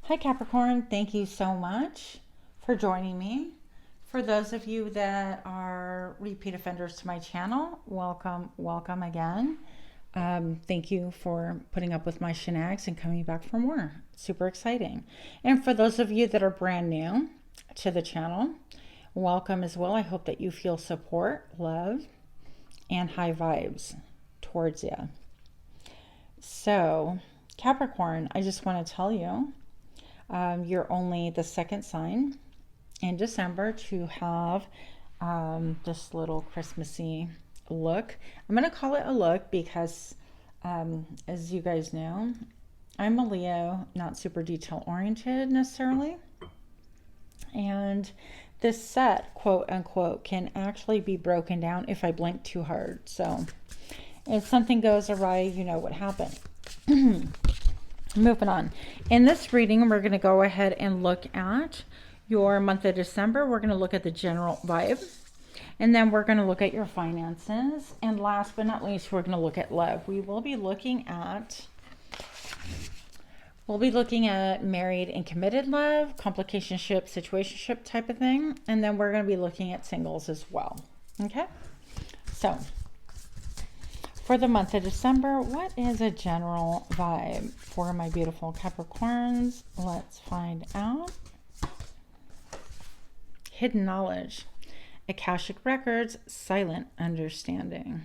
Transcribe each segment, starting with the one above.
Hi Capricorn, thank you so much for joining me. For those of you that are repeat offenders to my channel, welcome again. Thank you for putting up with my shenanigans and coming back for more. Super exciting. And for those of you that are brand new to the channel, welcome as well. I hope that you feel support, love, and high vibes towards you. So Capricorn, I just want to tell you, you're only the second sign in December to have this little Christmassy look. I'm going to call it a look because, as you guys know, I'm a Leo, not super detail oriented necessarily. And this set, quote unquote, can actually be broken down if I blink too hard. So if something goes awry, you know what happened. Moving on. In this reading, we're going to go ahead and look at your month of December. We're going to look at the general vibe. And then we're going to look at your finances. And last but not least, we're going to look at love. We will be looking at married and committed love, complicationship, situationship type of thing. And then we're going to be looking at singles as well. Okay? So for the month of December, what is a general vibe for my beautiful Capricorns? Let's find out. Hidden knowledge, Akashic records, silent understanding.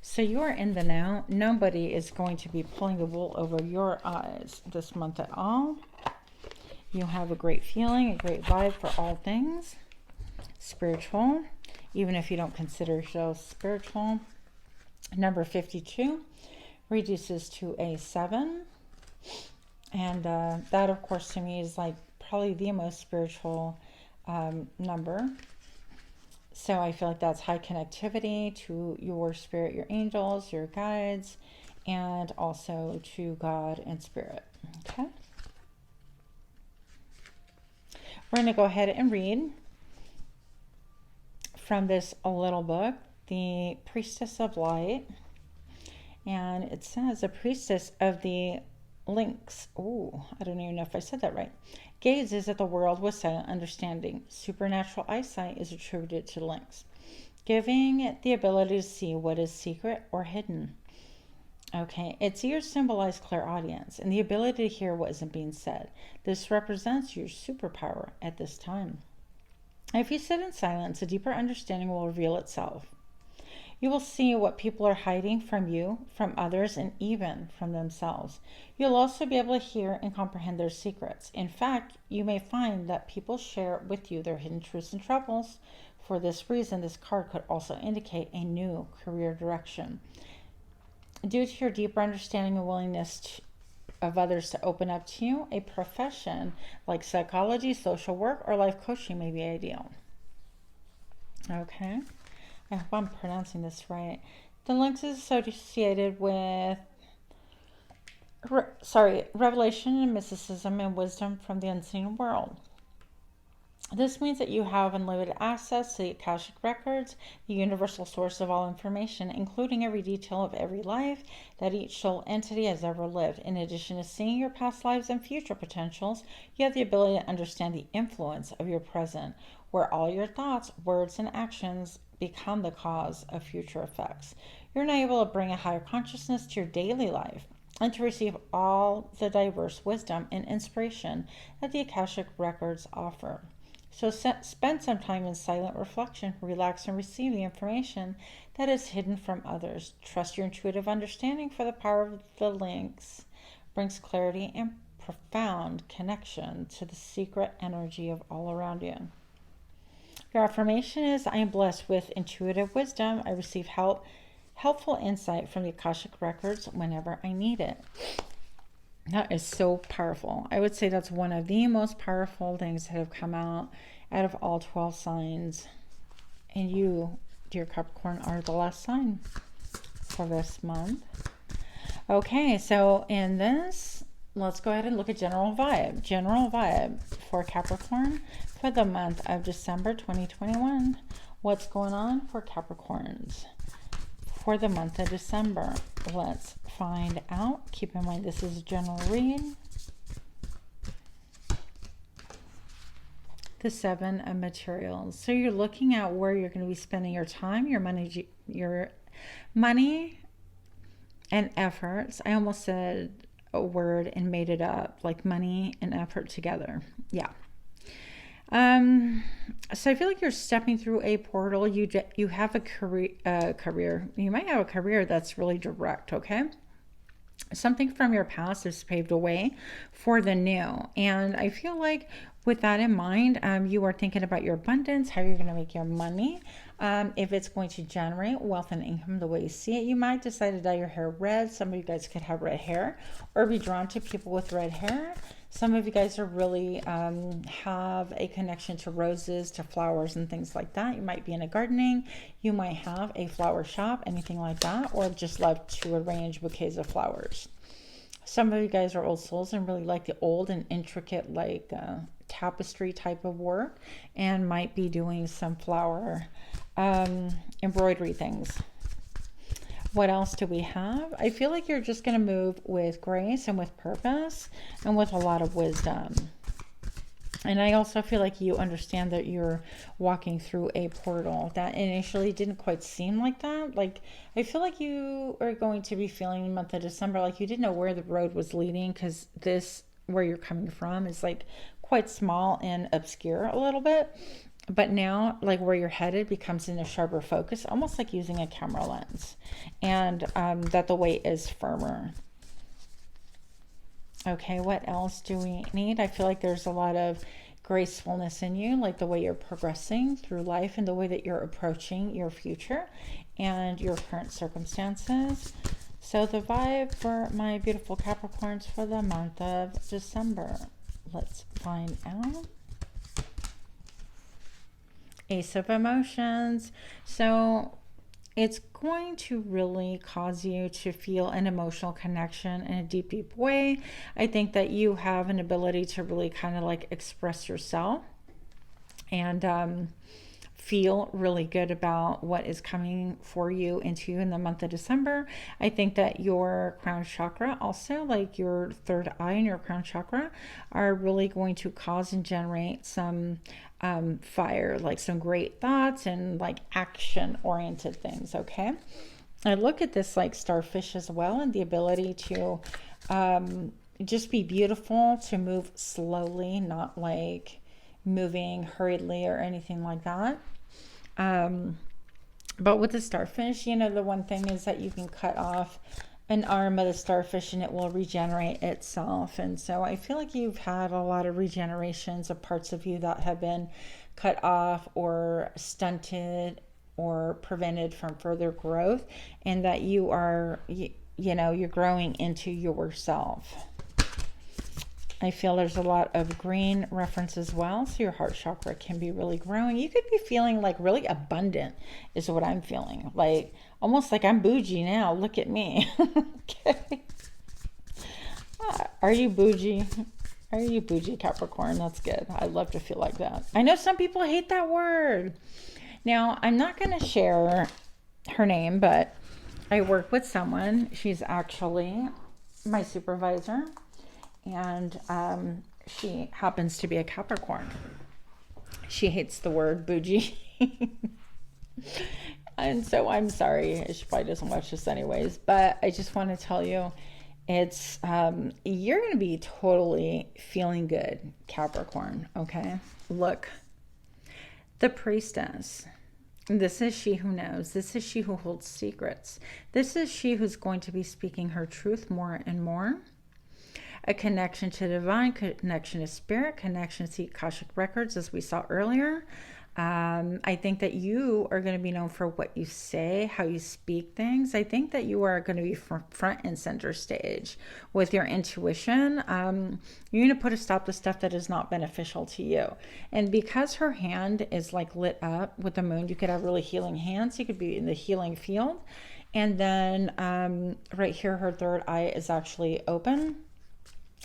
So you are in the know. Nobody is going to be pulling the wool over your eyes this month at all. You have a great feeling, a great vibe for all things spiritual, even if you don't consider yourself spiritual. Number 52 reduces to a 7. And that, of course, to me is like probably the most spiritual number. So I feel like that's high connectivity to your spirit, your angels, your guides, and also to God and spirit. Okay. We're going to go ahead and read from this little book, the Priestess of Light, and it says a priestess of the Lynx. Oh, I don't even know if I said that right. Gazes at the world with silent understanding. Supernatural eyesight is attributed to Lynx, giving it the ability to see what is secret or hidden. Okay, its ears symbolize clairaudience and the ability to hear what isn't being said. This represents your superpower at this time. If you sit in silence, a deeper understanding will reveal itself. You will see what people are hiding from you, from others, and even from themselves. You'll also be able to hear and comprehend their secrets. In fact, you may find that people share with you their hidden truths and troubles. For this reason, this card could also indicate a new career direction. Due to your deeper understanding and willingness of others to open up to you, a profession like psychology, social work, or life coaching may be ideal. Okay. I hope I'm pronouncing this right. The lynx is associated with, revelation and mysticism and wisdom from the unseen world. This means that you have unlimited access to the Akashic records, the universal source of all information, including every detail of every life that each soul entity has ever lived. In addition to seeing your past lives and future potentials, you have the ability to understand the influence of your present, where all your thoughts, words, and actions become the cause of future effects. You're now able to bring a higher consciousness to your daily life and to receive all the diverse wisdom and inspiration that the Akashic records offer. So spend some time in silent reflection, relax, and receive the information that is hidden from others. Trust your intuitive understanding, for the power of the lynx brings clarity and profound connection to the secret energy of all around you. Your affirmation is, I am blessed with intuitive wisdom. I receive helpful insight from the Akashic records whenever I need it. That is so powerful. I would say that's one of the most powerful things that have come out of all 12 signs. And you, dear Capricorn, are the last sign for this month. Okay, so in this, let's go ahead and look at general vibe. General vibe for Capricorn for the month of December 2021. What's going on for Capricorns for the month of December? Let's find out. Keep in mind this is a general read. The Seven of Materials. So you're looking at where you're going to be spending your time, your money and efforts. I almost said a word and made it up, like money and effort together. Yeah. So I feel like you're stepping through a portal. You have a career. You might have a career that's really direct, okay? Something from your past has paved a way for the new. And I feel like with that in mind, you are thinking about your abundance, how you're going to make your money, if it's going to generate wealth and income the way you see it. You might decide to dye your hair red. Some of you guys could have red hair or be drawn to people with red hair. Some of you guys are really have a connection to roses, to flowers and things like that. You might be into gardening. You might have a flower shop, anything like that, or just love to arrange bouquets of flowers. Some of you guys are old souls and really like the old and intricate, like tapestry type of work, and might be doing some flower embroidery things. What else do we have? I feel like you're just going to move with grace and with purpose and with a lot of wisdom. And I also feel like you understand that you're walking through a portal that initially didn't quite seem like that. Like, I feel like you are going to be feeling the month of December like you didn't know where the road was leading, because this, where you're coming from, is like quite small and obscure a little bit. But now, like, where you're headed becomes in a sharper focus, almost like using a camera lens, and that the weight is firmer. Okay, what else do we need? I feel like there's a lot of gracefulness in you, like the way you're progressing through life and the way that you're approaching your future and your current circumstances. So the vibe for my beautiful Capricorns for the month of December. Let's find out. Ace of Emotions. So it's going to really cause you to feel an emotional connection in a deep, deep way. I think that you have an ability to really kind of like express yourself and feel really good about what is coming for you into you in the month of December. I think that your crown chakra, also like your third eye and your crown chakra, are really going to cause and generate some fire, like some great thoughts and like action oriented things. Okay, I look at this like starfish as well, and the ability to just be beautiful, to move slowly, not like moving hurriedly or anything like that. But with the starfish, you know, the one thing is that you can cut off an arm of the starfish and it will regenerate itself. And so I feel like you've had a lot of regenerations of parts of you that have been cut off or stunted or prevented from further growth, and that you are, you know, you're growing into yourself. I feel there's a lot of green reference as well. So your heart chakra can be really growing. You could be feeling like really abundant is what I'm feeling. Like almost like I'm bougie now. Look at me. Okay. Are you bougie? Are you bougie, Capricorn? That's good. I love to feel like that. I know some people hate that word. Now, I'm not going to share her name, but I work with someone. She's actually my supervisor. And she happens to be a Capricorn. She hates the word bougie. And so I'm sorry. She probably doesn't watch this anyways. But I just want to tell you, it's you're going to be totally feeling good, Capricorn. Okay? Look. The Priestess. This is she who knows. This is she who holds secrets. This is she who's going to be speaking her truth more and more. A connection to divine, connection to spirit, connection to the Akashic records, as we saw earlier. I think that you are going to be known for what you say, how you speak things. I think that you are going to be front and center stage with your intuition. You're going to put a stop to stuff that is not beneficial to you. And because her hand is like lit up with the moon, you could have really healing hands. You could be in the healing field. And then right here, her third eye is actually open.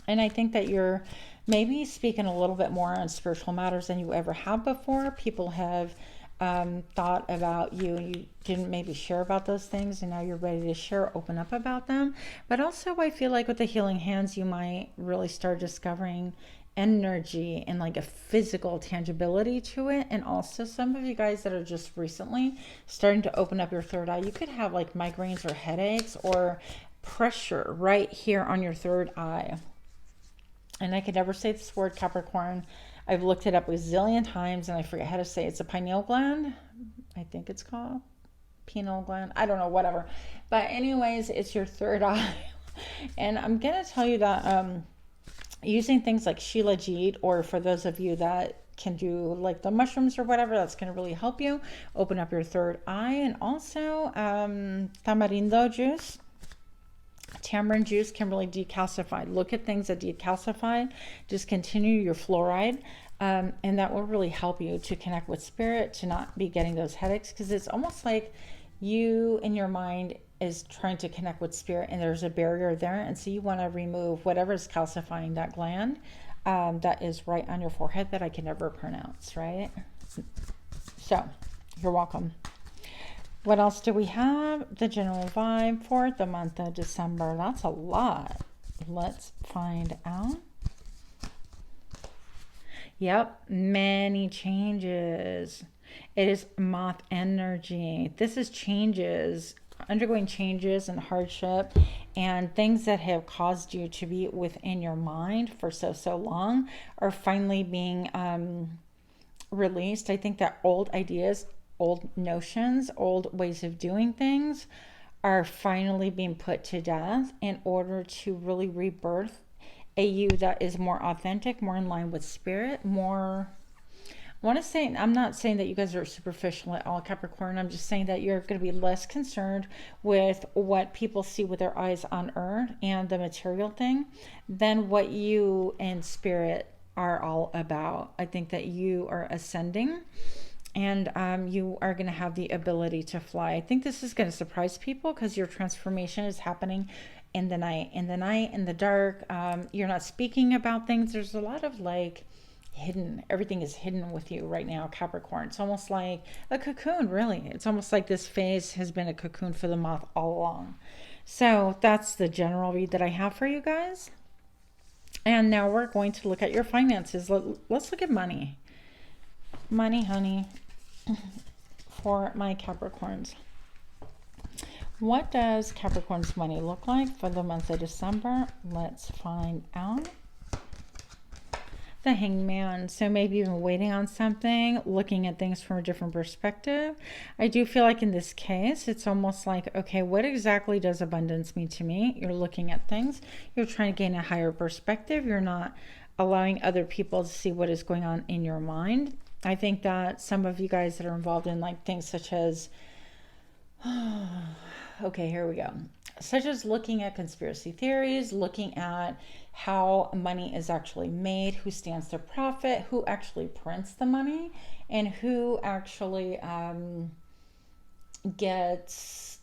And I think that you're maybe speaking a little bit more on spiritual matters than you ever have before. People have thought about you and you didn't maybe share about those things, and now you're ready to share, open up about them. But also I feel like with the healing hands, you might really start discovering energy and like a physical tangibility to it. And also some of you guys that are just recently starting to open up your third eye, you could have like migraines or headaches or pressure right here on your third eye. And I could never say this word, Capricorn. I've looked it up a zillion times and I forget how to say it. It's a pineal gland, I think it's called. Pineal gland, I don't know, whatever. But anyways, it's your third eye. And I'm gonna tell you that using things like Shilajit, or for those of you that can do like the mushrooms or whatever, that's going to really help you open up your third eye. And also tamarindo juice, tamarind juice can really decalcify. Look at things that decalcify, just continue your fluoride, and that will really help you to connect with spirit, to not be getting those headaches, because it's almost like you in your mind is trying to connect with spirit and there's a barrier there, and so you want to remove whatever is calcifying that gland that is right on your forehead that I can never pronounce, right? So you're welcome. What else do we have? The general vibe for the month of December. That's a lot. Let's find out. Yep, many changes. It is moth energy. This is changes, undergoing changes and hardship, and things that have caused you to be within your mind for so long are finally being released. I think that old ideas, old notions, old ways of doing things are finally being put to death in order to really rebirth a you that is more authentic, more in line with spirit, more... I want to say, I'm not saying that you guys are superficial at all, Capricorn. I'm just saying that you're going to be less concerned with what people see with their eyes on earth and the material thing than what you and spirit are all about. I think that you are ascending, and you are going to have the ability to fly. I think this is going to surprise people because your transformation is happening in the night, in the dark. You're not speaking about things. There's a lot of like hidden, everything is hidden with you right now, Capricorn. It's almost like a cocoon, really. It's almost like this phase has been a cocoon for the moth all along. So that's the general read that I have for you guys. And now we're going to look at your finances. Let's look at money. Money, honey, for my Capricorns. What does Capricorn's money look like for the month of December? Let's find out. The Hangman. So maybe even waiting on something, looking at things from a different perspective. I do feel like in this case, it's almost like, okay, what exactly does abundance mean to me? You're looking at things. You're trying to gain a higher perspective. You're not allowing other people to see what is going on in your mind. I think that some of you guys that are involved in like things such as, okay, here we go. Such as looking at conspiracy theories, looking at how money is actually made, who stands to profit, who actually prints the money, and who actually gets,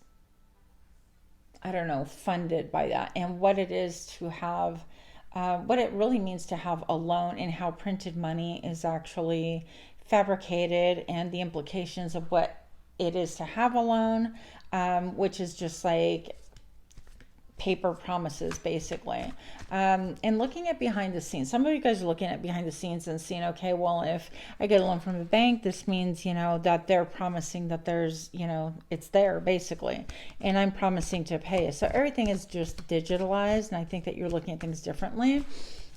I don't know, funded by that, and what it is to have, what it really means to have a loan, and how printed money is actually fabricated, and the implications of what it is to have a loan, which is just like paper promises, basically. And looking at behind the scenes. Some of you guys are looking at behind the scenes and seeing, okay, well, if I get a loan from a bank, this means, you know, that they're promising that there's, you know, it's there, basically. And I'm promising to pay. So everything is just digitalized. And I think that you're looking at things differently.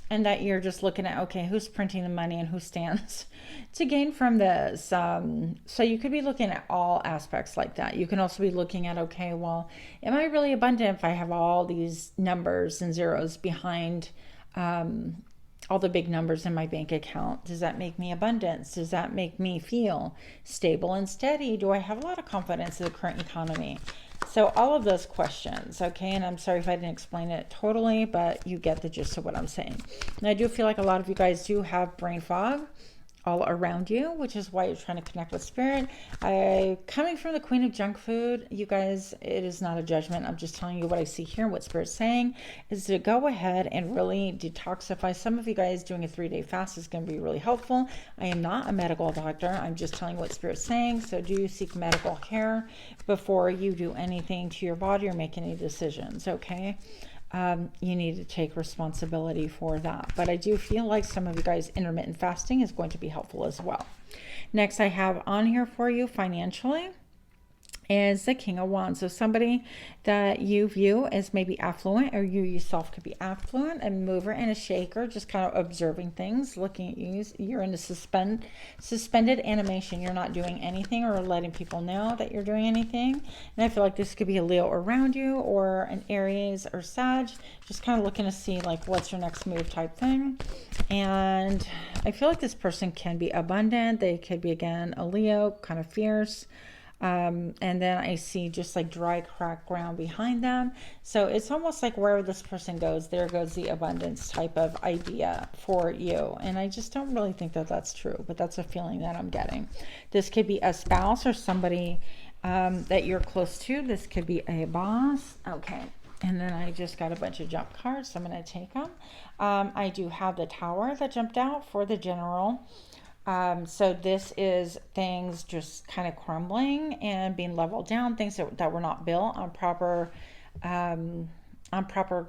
And that you're just looking at, okay, who's printing the money and who stands to gain from this. So you could be looking at all aspects like that. You can also be looking at, okay, well, am I really abundant if I have all these numbers and zeros behind all the big numbers in my bank account? Does that make me abundant? Does that make me feel stable and steady? Do I have a lot of confidence in the current economy? So all of those questions, okay, and I'm sorry if I didn't explain it totally, but you get the gist of what I'm saying. And I do feel like a lot of you guys do have brain fog all around you, which is why you're trying to connect with spirit. Coming from the queen of junk food, you guys, it is not a judgment. I'm just telling you what I see here and what spirit's saying is to go ahead and really detoxify. Some of you guys doing a 3-day fast is going to be really helpful. I am not a medical doctor. I'm just telling you what spirit's saying. So do seek medical care before you do anything to your body or make any decisions, okay? you need to take responsibility for that. But I do feel like some of you guys, intermittent fasting is going to be helpful as well. Next, I have on here for you financially is the King of Wands. So somebody that you view as maybe affluent, or you yourself could be affluent, a mover and a shaker, just kind of observing things, looking at you. You're in a suspended animation. You're not doing anything or letting people know that you're doing anything. And I feel like this could be a Leo around you, or an Aries or Sag, just kind of looking to see like what's your next move type thing. And I feel like this person can be abundant. They could be, again, a Leo, kind of fierce. And then I see just like dry, cracked ground behind them. So it's almost like wherever this person goes, there goes the abundance type of idea for you. And I just don't really think that that's true, but that's a feeling that I'm getting. This could be a spouse or somebody that you're close to. This could be a boss. Okay. And then I just got a bunch of jump cards, so I'm going to take them. I do have the Tower that jumped out for the general. So this is things just kind of crumbling and being leveled down, things that were not built on proper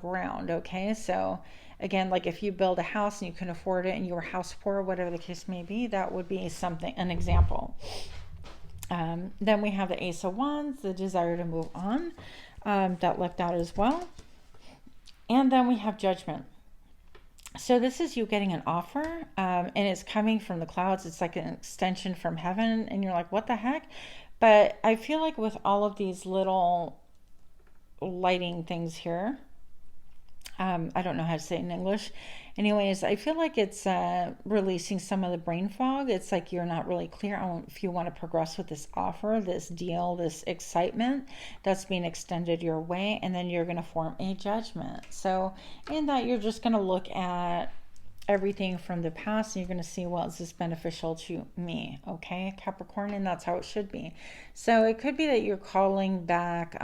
ground. Okay, so again, like if you build a house and you can afford it and you were house poor, whatever the case may be, that would be an example. Then we have the Ace of Wands, the desire to move on, that left out as well. And then we have Judgment. So this is you getting an offer, and it's coming from the clouds. It's like an extension from heaven, and you're like, what the heck? But I feel like with all of these little lighting things here, I don't know how to say it in English. Anyways, I feel like it's releasing some of the brain fog. It's like you're not really clear on if you want to progress with this offer, this deal, this excitement that's being extended your way, and then you're going to form a judgment. So in that, you're just going to look at everything from the past and you're going to see, well, is this beneficial to me? Okay, Capricorn, and that's how it should be. So it could be that you're calling back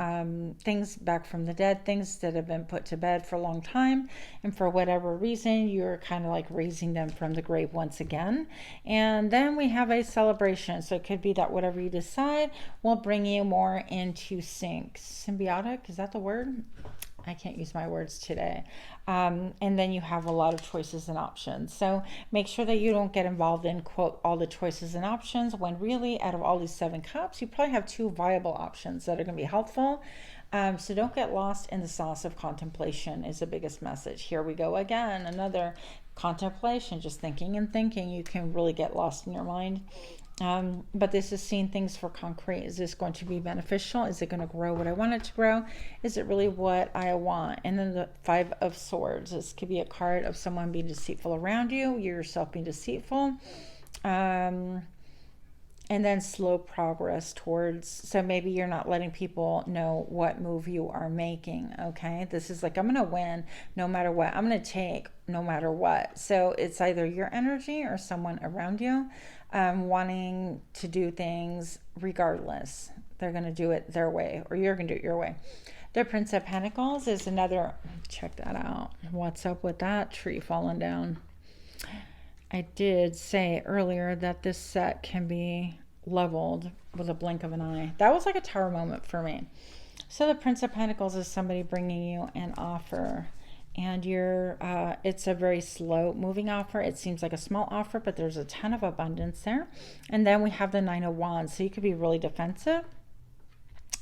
things back from the dead, things that have been put to bed for a long time, and for whatever reason you're kind of like raising them from the grave once again. And then we have a celebration. So it could be that whatever you decide will bring you more into sync. Symbiotic, is that the word? I can't use my words today. And then you have a lot of choices and options. So make sure that you don't get involved in, quote, all the choices and options, when really out of all these 7 cups, you probably have 2 viable options that are going to be helpful. So don't get lost in the sauce of contemplation is the biggest message. Here we go again, another contemplation, just thinking and thinking. You can really get lost in your mind. But this is seeing things for concrete. Is this going to be beneficial? Is it going to grow what I want it to grow? Is it really what I want? And then the 5 of Swords. This could be a card of someone being deceitful around you, you yourself being deceitful. And then slow progress towards, so maybe you're not letting people know what move you are making. Okay, this is like, I'm going to win no matter what. I'm going to take no matter what. So it's either your energy or someone around you wanting to do things regardless. They're going to do it their way, or you're going to do it your way. The Prince of Pentacles is another, check that out. What's up with that tree falling down? I did say earlier that this set can be leveled with a blink of an eye. That was like a tower moment for me. So the Prince of Pentacles is somebody bringing you an offer, and you're it's a very slow moving offer. It seems like a small offer, but there's a ton of abundance there. And then we have the 9 of Wands, so you could be really defensive.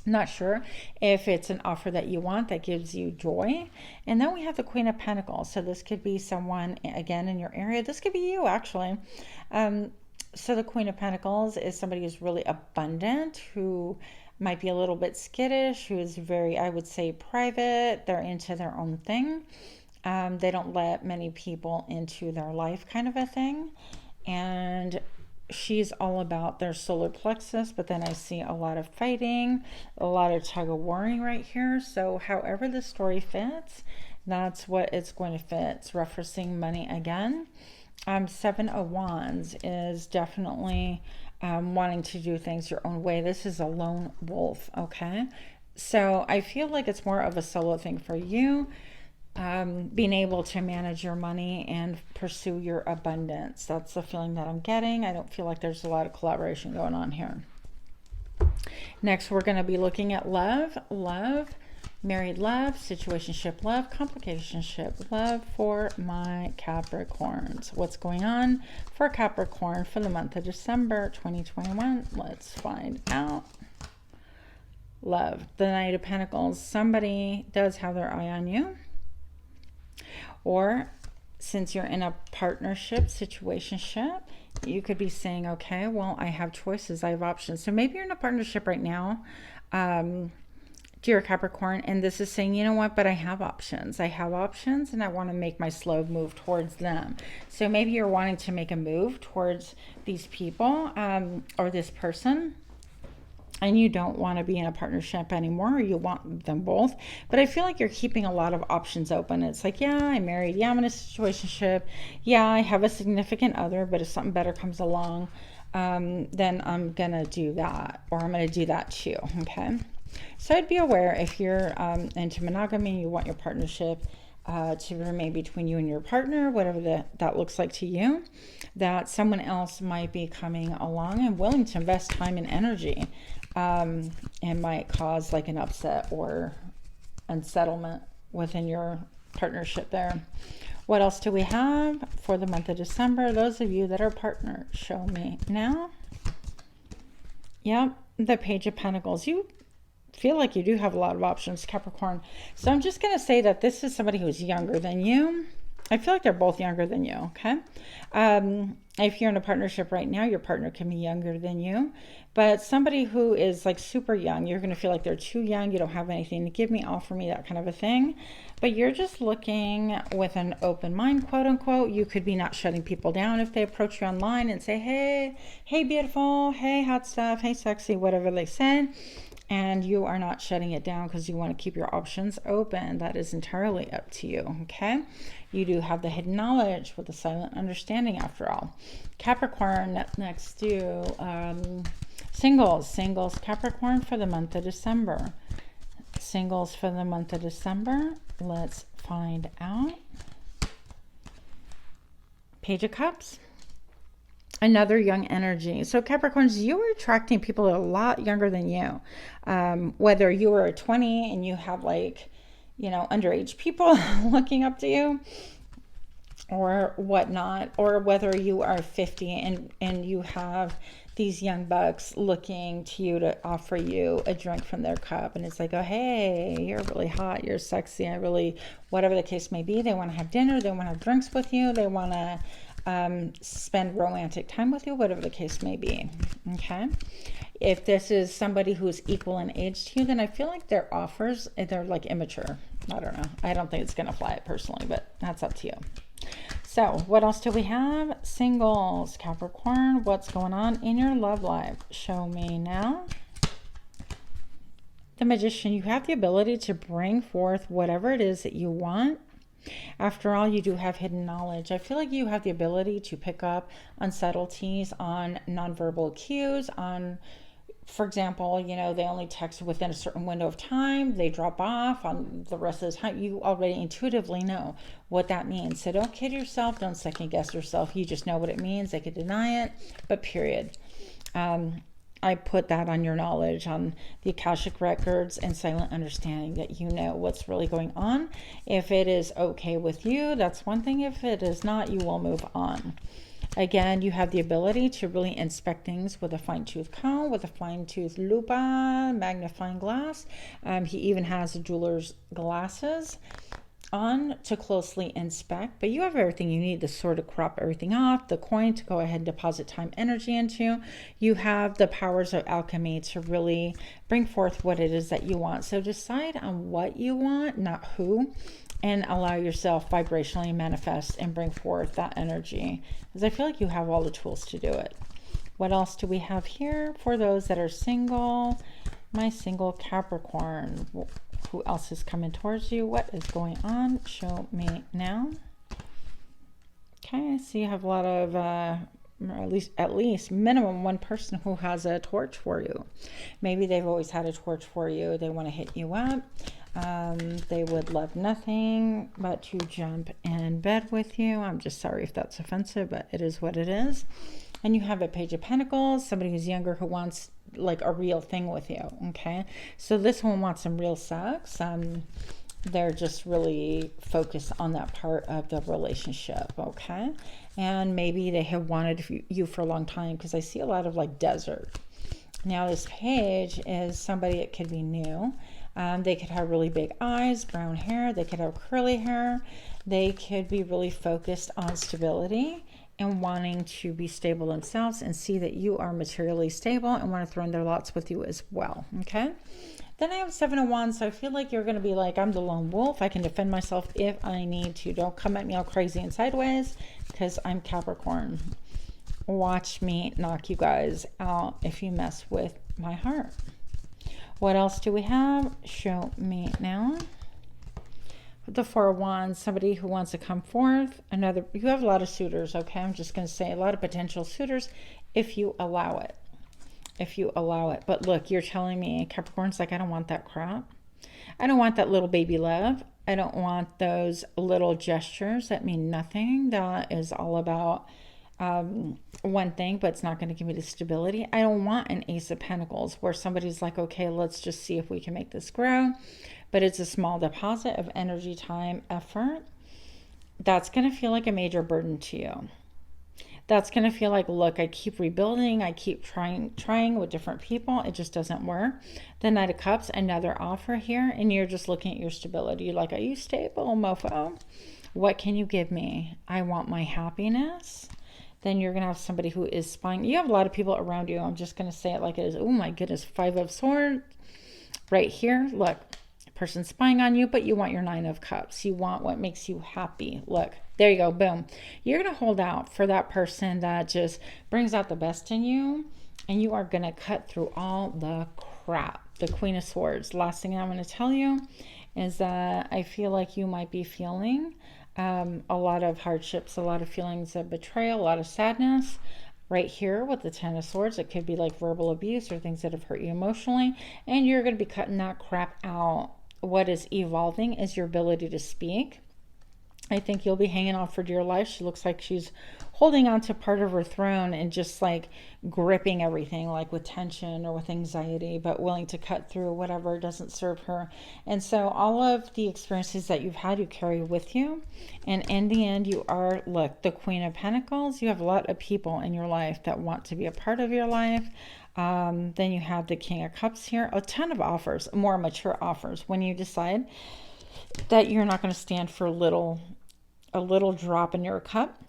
Not sure if it's an offer that you want that gives you joy. And then we have the Queen of Pentacles. So this could be someone, again, in your area. This could be you, actually. So the Queen of Pentacles is somebody who's really abundant, who might be a little bit skittish, who is very, I would say, private. They're into their own thing. They don't let many people into their life, kind of a thing. And she's all about their solar plexus, but then I see a lot of fighting, a lot of tug of warring right here. So however the story fits, that's what it's going to fit. It's referencing money again. 7 of Wands is definitely wanting to do things your own way. This is a lone wolf, okay? So I feel like it's more of a solo thing for you. Being able to manage your money and pursue your abundance. That's the feeling that I'm getting. I don't feel like there's a lot of collaboration going on here. Next, we're going to be looking at love. Love, Married love, situationship love, complicationship love for my Capricorns. What's going on for Capricorn for the month of December 2021? Let's find out. Love, the Knight of Pentacles. Somebody does have their eye on you. Or since you're in a partnership, situationship, you could be saying, okay, well, I have choices, I have options. So maybe you're in a partnership right now, dear Capricorn, and this is saying, you know what, but I have options. I have options and I want to make my slow move towards them. So maybe you're wanting to make a move towards these people or this person, and you don't want to be in a partnership anymore, or you want them both. But I feel like you're keeping a lot of options open. It's like, yeah, I'm married. Yeah, I'm in a situationship. Yeah, I have a significant other, but if something better comes along, then I'm going to do that, or I'm going to do that too, okay? So I'd be aware if you're into monogamy, you want your partnership to remain between you and your partner, whatever that looks like to you, that someone else might be coming along and willing to invest time and energy, and might cause like an upset or unsettlement within your partnership there. What else do we have for the month of December? Those of you that are partners, show me now. Yep, the Page of Pentacles. You feel like you do have a lot of options, Capricorn. So I'm just going to say that this is somebody who's younger than you. I feel like they're both younger than you, okay? If you're in a partnership right now, your partner can be younger than you. But somebody who is like super young, you're going to feel like they're too young. You don't have anything to give me, offer me, that kind of a thing. But you're just looking with an open mind, quote unquote. You could be not shutting people down if they approach you online and say, hey, beautiful, hey, hot stuff, hey, sexy, whatever they say. And you are not shutting it down because you want to keep your options open. That is entirely up to you, okay? You do have the hidden knowledge with the silent understanding after all. Capricorn, next to singles, Capricorn for the month of December. Singles for the month of December. Let's find out. Page of Cups. Another young energy. So Capricorns, you are attracting people that are a lot younger than you. Whether you are 20 and you have like, you know, underage people looking up to you or whatnot, or whether you are 50 and you have these young bucks looking to you to offer you a drink from their cup. And it's like, oh, hey, you're really hot, you're sexy, I really, whatever the case may be. They want to have dinner, they want to have drinks with you, they want to spend romantic time with you, whatever the case may be, okay? If this is somebody who's equal in age to you, then I feel like their offers, they're like immature. I don't know. I don't think it's going to fly personally, but that's up to you. So what else do we have? Singles, Capricorn, what's going on in your love life? Show me now. The Magician, you have the ability to bring forth whatever it is that you want. After all, you do have hidden knowledge. I feel like you have the ability to pick up on subtleties, on nonverbal cues, on, for example, you know, they only text within a certain window of time, they drop off on the rest of the time. You already intuitively know what that means. So don't kid yourself, don't second guess yourself. You just know what it means. They could deny it, but period. I put that on your knowledge, on the Akashic records and silent understanding, that you know what's really going on. If it is okay with you, that's one thing. If it is not, you will move on. Again, you have the ability to really inspect things with a fine-tooth comb, with a fine-tooth lupa, magnifying glass. He even has a jeweler's glasses on to closely inspect, but you have everything you need to sort of crop everything off, the coin to go ahead and deposit time energy into. You have the powers of alchemy to really bring forth what it is that you want. So decide on what you want, not who, and allow yourself vibrationally manifest and bring forth that energy, because I feel like you have all the tools to do it. What else do we have here for those that are single? My single Capricorn. Who else is coming towards you? What is going on? Show me now. Okay, so you have a lot of, at least minimum one person who has a torch for you. Maybe they've always had a torch for you. They want to hit you up. They would love nothing but to jump in bed with you. I'm just sorry if that's offensive, but it is what it is. And you have a Page of Pentacles, somebody who's younger who wants like a real thing with you. Okay, so this one wants some real sex. They're just really focused on that part of the relationship. Okay, and maybe they have wanted you for a long time, because I see a lot of like desert. Now this page is somebody, it could be new. They could have really big eyes, brown hair. They could have curly hair. They could be really focused on stability and wanting to be stable themselves and see that you are materially stable and want to throw in their lots with you as well. Okay. Then I have 7 of Wands. So I feel like you're going to be like, I'm the lone wolf. I can defend myself if I need to. Don't come at me all crazy and sideways, because I'm Capricorn. Watch me knock you guys out if you mess with my heart. What else do we have? Show me now. The 4 of Wands, somebody who wants to come forth. Another, you have a lot of suitors, okay? I'm just going to say a lot of potential suitors if you allow it. If you allow it. But look, you're telling me, Capricorn's like, I don't want that crap. I don't want that little baby love. I don't want those little gestures that mean nothing. That is all about one thing, but it's not going to give me the stability. I don't want an Ace of Pentacles where somebody's like, okay, let's just see if we can make this grow. But it's a small deposit of energy, time, effort. That's going to feel like a major burden to you. That's going to feel like, look, I keep rebuilding. I keep trying with different people. It just doesn't work. The Knight of Cups, another offer here. And you're just looking at your stability. You're like, are you stable, mofo? What can you give me? I want my happiness. Then you're going to have somebody who is spying. You have a lot of people around you. I'm just going to say it like it is. Oh my goodness. 5 of Swords right here. Look, person spying on you, but you want your 9 of Cups. You want what makes you happy. Look, there you go. Boom. You're going to hold out for that person that just brings out the best in you. And you are going to cut through all the crap. The Queen of Swords. Last thing I'm going to tell you is that I feel like you might be feeling a lot of hardships, a lot of feelings of betrayal, a lot of sadness. Right here with the 10 of Swords, it could be like verbal abuse or things that have hurt you emotionally, and you're going to be cutting that crap out. What is evolving is your ability to speak. I think you'll be hanging on for dear life. She looks like she's holding on to part of her throne and just like gripping everything, like with tension or with anxiety, but willing to cut through whatever doesn't serve her. And so all of the experiences that you've had, you carry with you. And in the end, you are, look, the Queen of Pentacles. You have a lot of people in your life that want to be a part of your life. Then you have the King of Cups here. A ton of offers, more mature offers. When you decide that you're not going to stand for a little drop in your cup,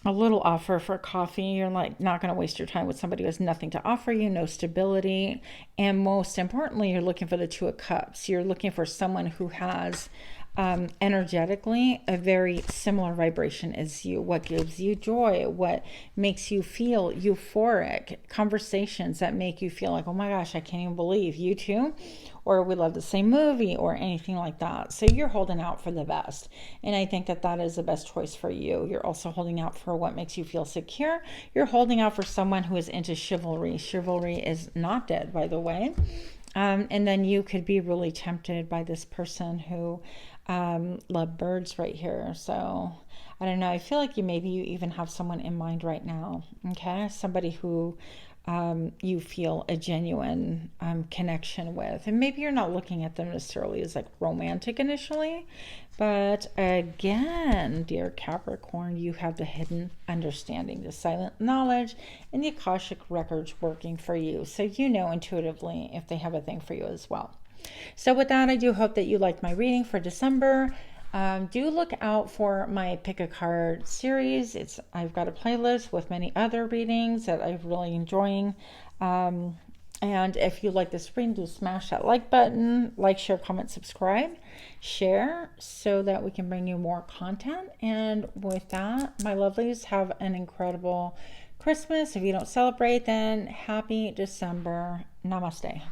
a little offer for coffee. You're like not going to waste your time with somebody who has nothing to offer you, no stability. And most importantly, you're looking for the 2 of Cups. You're looking for someone who has energetically a very similar vibration as you. What gives you joy, what makes you feel euphoric, conversations that make you feel like, oh my gosh, I can't even believe you too, or we love the same movie, or anything like that. So you're holding out for the best, and I think that that is the best choice for you. You're also holding out for what makes you feel secure. You're holding out for someone who is into chivalry. Chivalry is not dead, by the way. And then you could be really tempted by this person who love birds right here. So I don't know. I feel like you even have someone in mind right now. Okay, somebody who you feel a genuine connection with, and maybe you're not looking at them necessarily as like romantic initially, but again, dear Capricorn, you have the hidden understanding, the silent knowledge, and the Akashic records working for you, so you know intuitively if they have a thing for you as well. So with that, I do hope that you liked my reading for December. Do look out for my Pick a Card series. I've got a playlist with many other readings that I'm really enjoying. And if you like this reading, do smash that like button, like, share, comment, subscribe, share, so that we can bring you more content. And with that, my lovelies, have an incredible Christmas. If you don't celebrate, then happy December. Namaste.